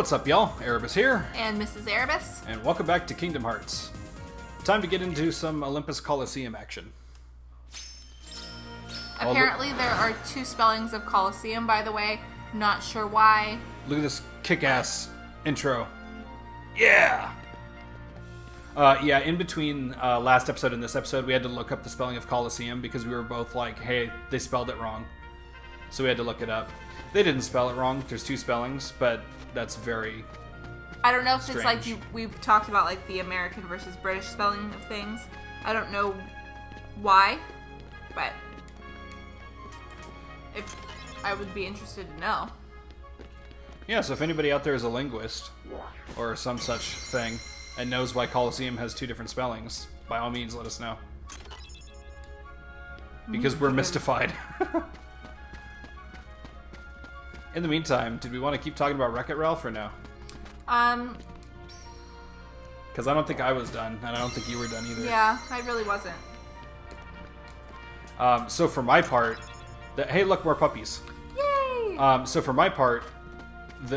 What's up, y'all? Erebus here. And Mrs. Erebus. And welcome back to Kingdom Hearts. Time to get into some Olympus Coliseum action. Apparently there are two spellings of Coliseum, by the way. Not sure why. Look at this kick-ass intro. Yeah! Yeah, in between last episode and this episode, we had to look up the spelling of Coliseum because we were both like, hey, they spelled it wrong. So we had to look it up. They didn't spell it wrong. There's two spellings, but that's very I don't know if strange. it's like we've talked about like the American versus British spelling of things. I don't know why, but if I would be interested to know. Yeah, so if anybody out there is a linguist or some such thing and knows why Coliseum has two different spellings, by all means let us know. Because we're mystified. In the meantime, did we want to keep talking about Wreck-It Ralph or no? Because I don't think I was done, and I don't think you were done either. Yeah, I really wasn't. So for my part, hey, look, more puppies. Yay! So for my part,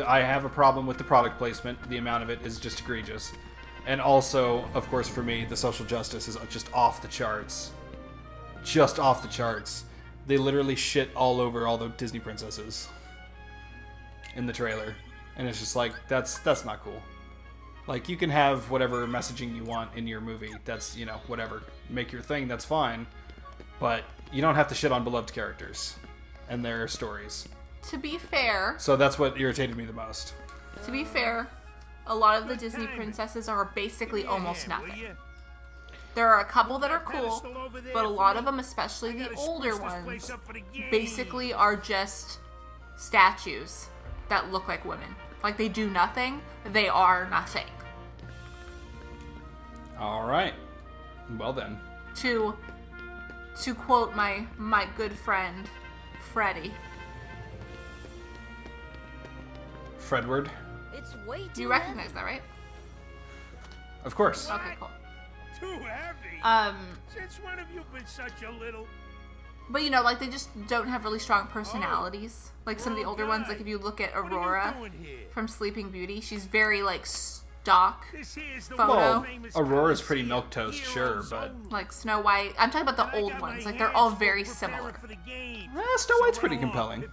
I have a problem with the product placement. The amount of it is just egregious. And also, of course, for me, the social justice is just off the charts. Just off the charts. They literally shit all over all the Disney princesses in the trailer. And it's just like, that's not cool. Like, you can have whatever messaging you want in your movie. That's, you know, whatever. Make your thing, that's fine. But you don't have to shit on beloved characters and their stories. To be fair, So that's what irritated me the most. a lot of the Disney princesses are basically almost nothing. There are a couple that are cool, but a lot of them, especially the older ones, basically are just statues that look like women. Like, they do nothing, they are nothing. Alright. Well then. To quote my good friend, Freddie. Fredward. It's way too You recognize that, right? Of course. Okay, cool. Too heavy. Since when have you been such a little? But you know, like, they just don't have really strong personalities. Like some of the older ones, like if you look at Aurora from Sleeping Beauty, she's very, like, stock photo. Well, Aurora's pretty milquetoast, sure, but... Like Snow White. I'm talking about the old ones. Like, they're all very similar. Snow White's pretty compelling.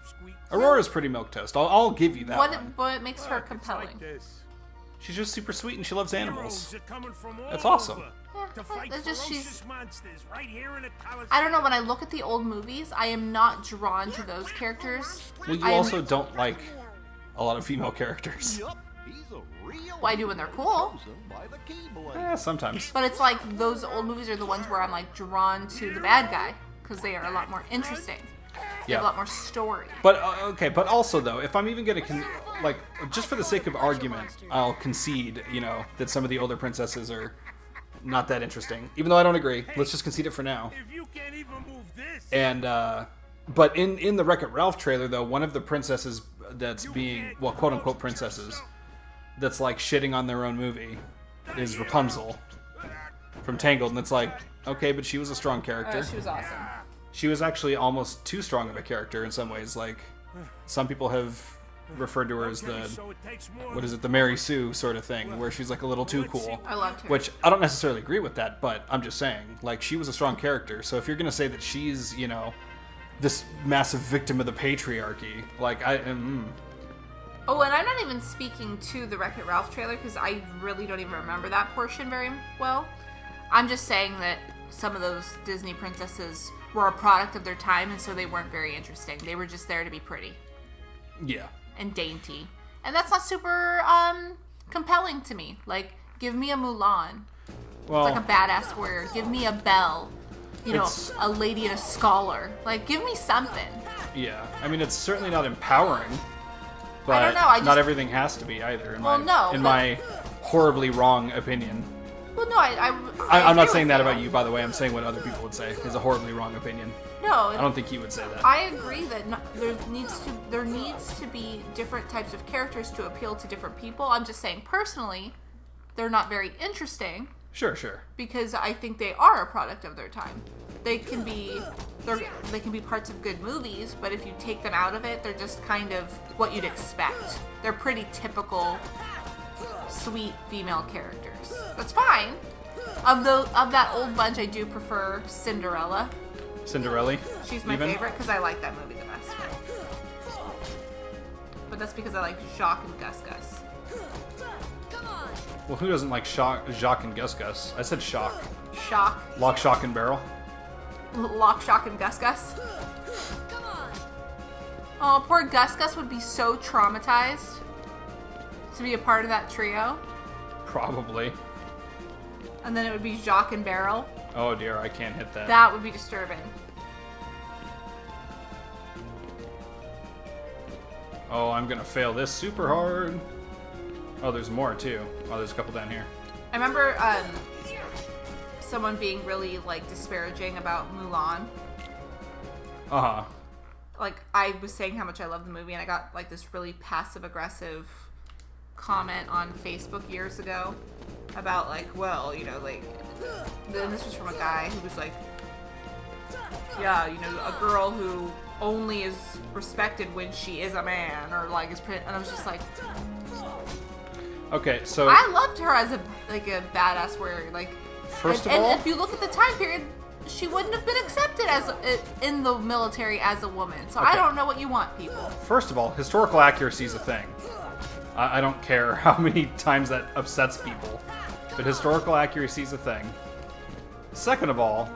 Aurora's pretty milquetoast. I'll give you that one. What makes her compelling? She's just super sweet and she loves animals. That's awesome. It's just I don't know, when I look at the old movies, I am not drawn to those characters. Well, you also don't like a lot of female characters. Well, I do when they're cool. Sometimes. But it's like those old movies are the ones where I'm like drawn to the bad guy because they are a lot more interesting. They have a lot more story. But okay, but also though, if I'm even gonna like, just for the sake of argument, I'll concede, you know, that some of the older princesses are not that interesting. Even though I don't agree, let's just concede it for now. And but in the Wreck-It Ralph trailer though, one of the princesses that's being, well, quote unquote princesses, that's like shitting on their own movie is Rapunzel from Tangled, and it's like, okay, but she was a strong character. She was awesome. She was actually almost too strong of a character in some ways. Like, some people have referred to her as the Mary Sue sort of thing, where she's like a little too cool. I loved her. Which, I don't necessarily agree with that, but I'm just saying, like, she was a strong character. So if you're going to say that she's, you know, this massive victim of the patriarchy, like, Oh, and I'm not even speaking to the Wreck-It Ralph trailer because I really don't even remember that portion very well. I'm just saying that some of those Disney princesses were a product of their time, and so they weren't very interesting. They were just there to be pretty. Yeah. And dainty. And that's not super compelling to me. Like, give me a Mulan. Well, Like a badass warrior. Give me a Belle. You know, a lady and a scholar. Like, give me something. Yeah. I mean, it's certainly not empowering. But I don't know. not everything has to be either, in no, my horribly wrong opinion. Well, no, I'm not saying that about you, by the way. I'm saying what other people would say is a horribly wrong opinion. No, I don't think you would say that. I agree that there needs to be different types of characters to appeal to different people. I'm just saying, personally, they're not very interesting. Sure. Because I think they are a product of their time. they can be parts of good movies, but if you take them out of it, they're just kind of what you'd expect. They're pretty typical sweet female characters. That's fine. Of that old bunch, I do prefer Cinderella. Cinderella? She's my favorite because I like that movie the best. But that's because I like Jacques and Gus Gus. Well, who doesn't like Jacques and Gus Gus? I said Shock. Shock. Lock, Shock, and Barrel. Lock, Shock, and Gus Gus. Oh, poor Gus Gus would be so traumatized to be a part of that trio. Probably. And then it would be Jacques and Barrel. Oh dear, I can't hit that. That would be disturbing. Oh, I'm gonna fail this super hard. Oh, there's more too. Oh, there's a couple down here. I remember someone being really like disparaging about Mulan. Uh-huh. Like, I was saying how much I love the movie, and I got like this really passive-aggressive comment on Facebook years ago about like, well, you know, like, then this was from a guy who was like, yeah, you know, a girl who only is respected when she is a man, or like is, and I was just like, okay, so I loved her as a badass warrior, like. First of all, and if you look at the time period, she wouldn't have been accepted as in the military as a woman. So okay. I don't know what you want, people. First of all, historical accuracy is a thing. I don't care how many times that upsets people, but historical accuracy is a thing. Second of all,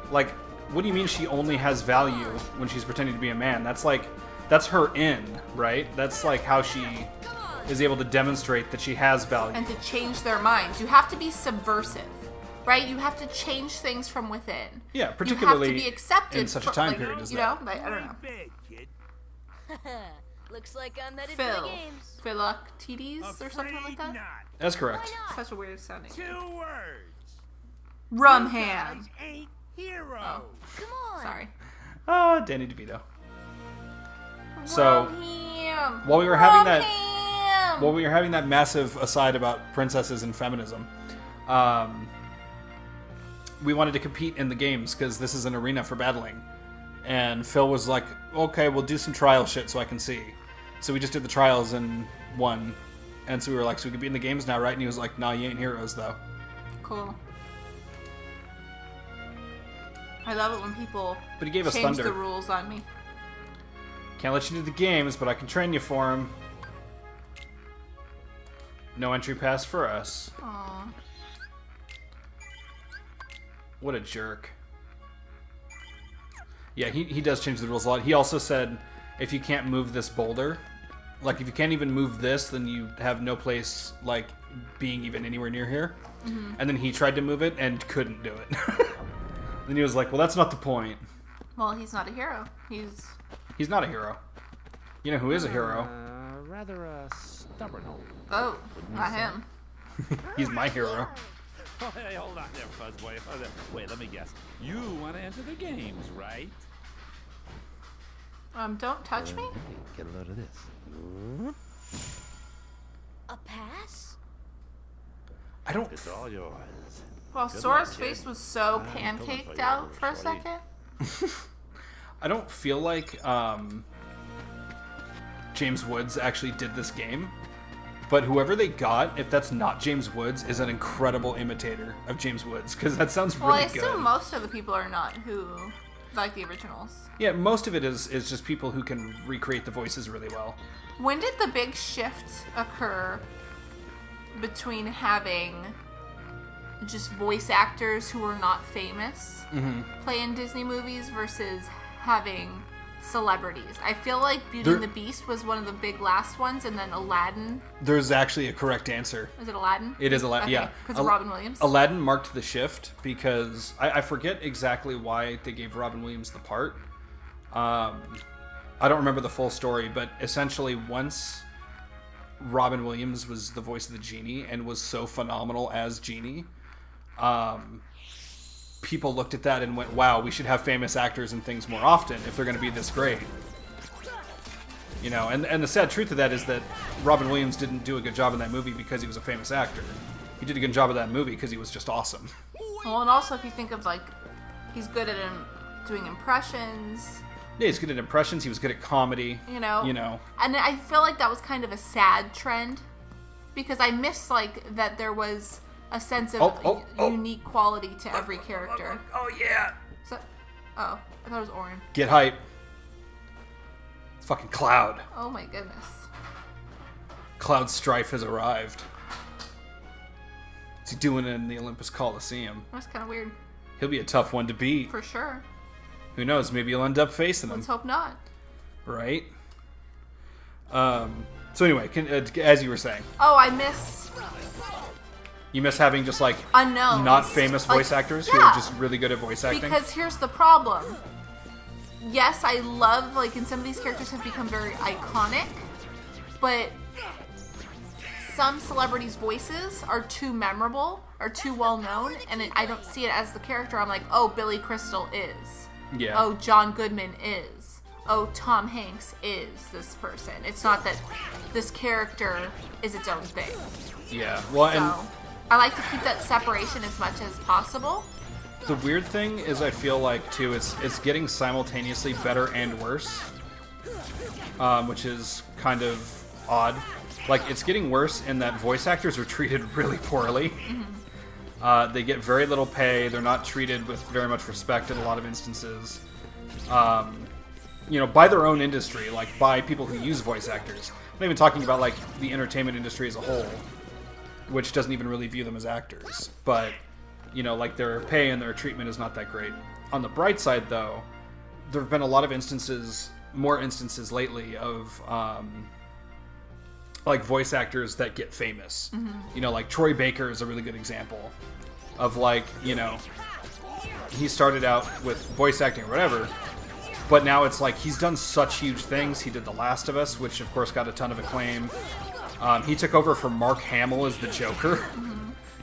like, what do you mean she only has value when she's pretending to be a man? That's her in, right? That's like how she is able to demonstrate that she has value. And to change their minds. You have to be subversive, right? You have to change things from within. Yeah, particularly you have to be accepted in such a time period as that. You know, like, I don't know. Looks like I'm headed for the games. Philoctetes or something like that? Not. That's correct. Such a weird sounding. 2 words. Rumham. Guys ain't heroes. Oh. Come on. Sorry. Oh, Danny DeVito. So, Rumham. while we were having Rumham. that massive aside about princesses and feminism, we wanted to compete in the games because this is an arena for battling. And Phil was like, okay, we'll do some trial shit so I can see. So we just did the trials and won. And so we were like, so we could be in the games now, right? And he was like, nah, you ain't heroes, though. Cool. I love it when people But he gave us change thunder. the rules on me. Can't let you do the games, but I can train you for them. No entry pass for us. Aww. What a jerk. Yeah, he does change the rules a lot. He also said, if you can't move this boulder, like if you can't even move this, then you have no place, like, being even anywhere near here. Mm-hmm. And then he tried to move it and couldn't do it. Then he was like, well, that's not the point. Well, he's not a hero. He's not a hero. You know who is a hero? Rather stubborn old. Oh, not him. He's my hero. Oh, hey, hold on there, Fuzzboy. Wait, let me guess. You want to enter the games, right? Don't touch me? Hey, get a load of this. A pass? I don't... It's all yours. Well, Good Sora's luck, face kid. was so I'm pulling pancaked for out you, for a shorty. second. I don't feel like James Woods actually did this game. But whoever they got, if that's not James Woods, is an incredible imitator of James Woods. Because that sounds Well, really I good. assume most of the people are not who like the originals. Yeah, most of it is just people who can recreate the voices really well. When did the big shift occur between having just voice actors who are not famous play in Disney movies versus having celebrities? I feel like Beauty and the Beast was one of the big last ones, and then Aladdin. There's actually a correct answer. Is it Aladdin? It is Aladdin, Okay, yeah. because of Robin Williams. Aladdin marked the shift because I forget exactly why they gave Robin Williams the part. I don't remember the full story, but essentially once Robin Williams was the voice of the genie and was so phenomenal as Genie, people looked at that and went, wow, we should have famous actors and things more often if they're going to be this great. You know, and the sad truth of that is that Robin Williams didn't do a good job in that movie because he was a famous actor. He did a good job of that movie because he was just awesome. Well, and also if you think of like He's good at doing impressions. Yeah, he's good at impressions. He was good at comedy. You know. And I feel like that was kind of a sad trend because I miss like that there was a sense of unique quality to every character. Oh yeah. I thought it was Orin. Get hype. It's fucking Cloud. Oh my goodness. Cloud Strife has arrived. What's he doing in the Olympus Coliseum? That's kind of weird. He'll be a tough one to beat. For sure. Who knows? Maybe you'll end up facing him. Let's hope not. Right? So anyway, as you were saying. Oh, I miss... You miss having just like unknowns. Not famous voice actors who are just really good at voice acting? Because here's the problem. Yes, I love, like, and some of these characters have become very iconic, but some celebrities' voices are too memorable, or too well known, and I don't see it as the character. I'm like, oh, Billy Crystal is. Yeah. Oh, John Goodman is. Oh, Tom Hanks is this person. It's not that this character is its own thing. Yeah. Well, So, and I like to keep that separation as much as possible. the weird thing is, I feel like too, it's getting simultaneously better and worse, which is kind of odd. Like, it's getting worse in that voice actors are treated really poorly. Mm-hmm. They get very little pay. They're not treated with very much respect in a lot of instances. By their own industry, like by people who use voice actors. I'm not even talking about like the entertainment industry as a whole, which doesn't even really view them as actors. But, like their pay and their treatment is not that great. On the bright side, though, there have been a lot of more instances lately of like voice actors that get famous. Mm-hmm. Like Troy Baker is a really good example of like, he started out with voice acting or whatever, but now it's like he's done such huge things. He did The Last of Us, which of course got a ton of acclaim. He took over for Mark Hamill as the Joker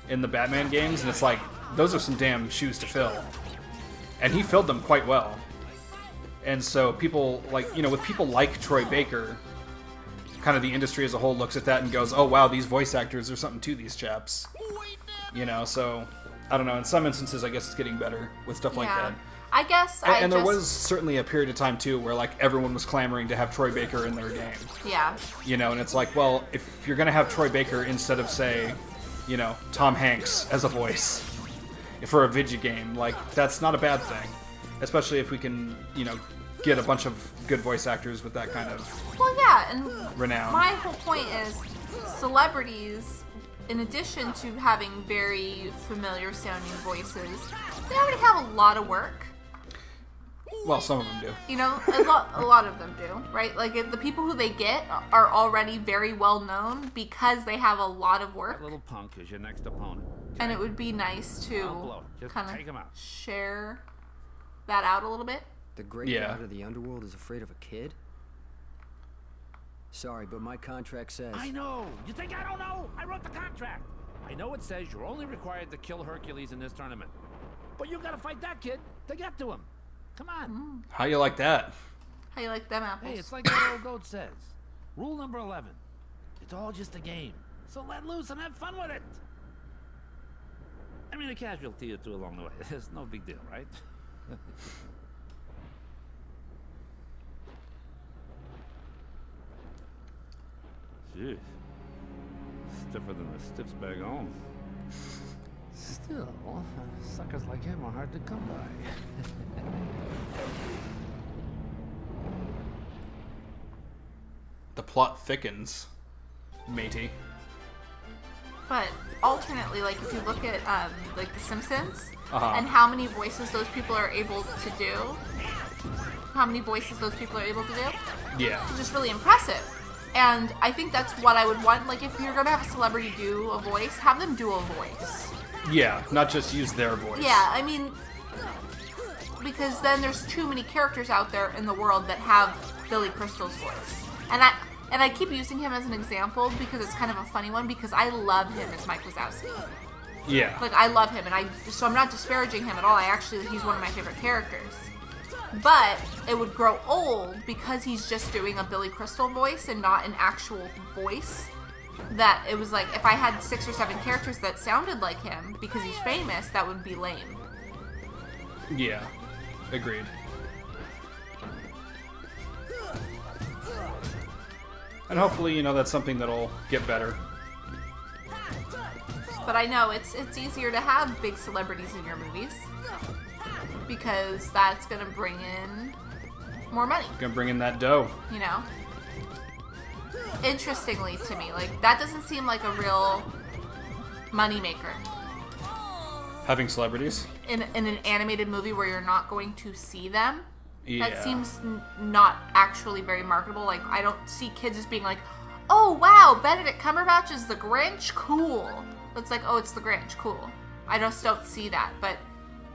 in the Batman games, and it's like, those are some damn shoes to fill. And he filled them quite well. And so people like, with people like Troy Baker, kind of the industry as a whole looks at that and goes, oh wow, these voice actors, there's something to these chaps. So I don't know, in some instances I guess it's getting better with stuff like that. I guess and there was certainly a period of time too where like everyone was clamoring to have Troy Baker in their game. Yeah. And it's like, well, if you're gonna have Troy Baker instead of say, Tom Hanks as a voice for a video game, like that's not a bad thing. Especially if we can, get a bunch of good voice actors with that kind of and renown. My whole point is celebrities, in addition to having very familiar sounding voices, they already have a lot of work. Well, some of them do. A lot of them do, right? Like the people who they get are already very well known because they have a lot of work. That little punk is your next opponent. And it would be nice to blow it. Just take 'em kind out. of share that out a little bit. The great god of the underworld is afraid of a kid? Sorry, but my contract says... I know! You think I don't know? I wrote the contract! I know it says you're only required to kill Hercules in this tournament. But you gotta fight that kid to get to him. Come on. How you like that? How you like them apples? Hey, it's like that old goat says. Rule number 11. It's all just a game. So let loose and have fun with it. I mean, a casualty or two along the way. It's no big deal, right? Jeez. Stiffer than a stiff's bag on. Still, suckers like him are hard to come by. The plot thickens, matey. But alternately, like if you look at like The Simpsons Uh-huh. and how many voices those people are able to do, Yeah. it's just really impressive. And I think that's what I would want. Like if you're gonna have a celebrity do a voice, have them do a voice. Yeah, not just use their voice. Yeah, I mean, because then there's too many characters out there in the world that have Billy Crystal's voice. And I keep using him as an example because it's kind of a funny one because I love him as Mike Wazowski. Yeah. Like I love him, and so I'm not disparaging him at all. He's one of my favorite characters. But it would grow old because he's just doing a Billy Crystal voice and not an actual voice. That it was like if I had 6 or 7 characters that sounded like him because he's famous, that would be lame. Yeah, agreed. And hopefully, you know, that's something that'll get better. But I know it's easier to have big celebrities in your movies because that's gonna bring in more money. Gonna bring in that dough. You know? Interestingly to me, like, that doesn't seem like a real moneymaker. Having celebrities? In an animated movie where you're not going to see them, Yeah. that seems not actually very marketable. Like, I don't see kids just being like, oh, wow, Benedict Cumberbatch is the Grinch? Cool. It's like, oh, it's the Grinch. Cool. I just don't see that, but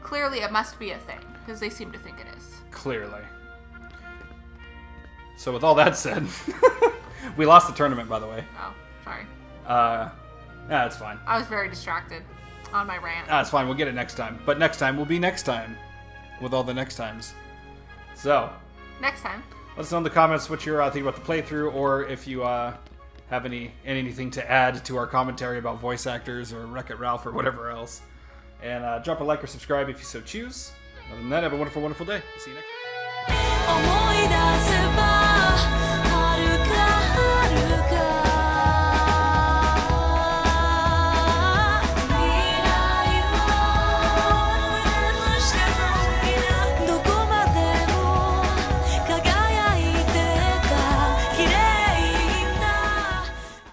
clearly it must be a thing, because they seem to think it is. Clearly. So with all that said, we lost the tournament, by the way. Oh, sorry. Yeah, that's fine. I was very distracted on my rant. That's fine. We'll get it next time. But next time will be next time. With all the next times. So, Next time. let us know in the comments what you're thinking about the playthrough, or if you have anything to add to our commentary about voice actors or Wreck-It Ralph or whatever else. And drop a like or subscribe if you so choose. Other than that, have a wonderful, wonderful day. See you next time. 思い出せば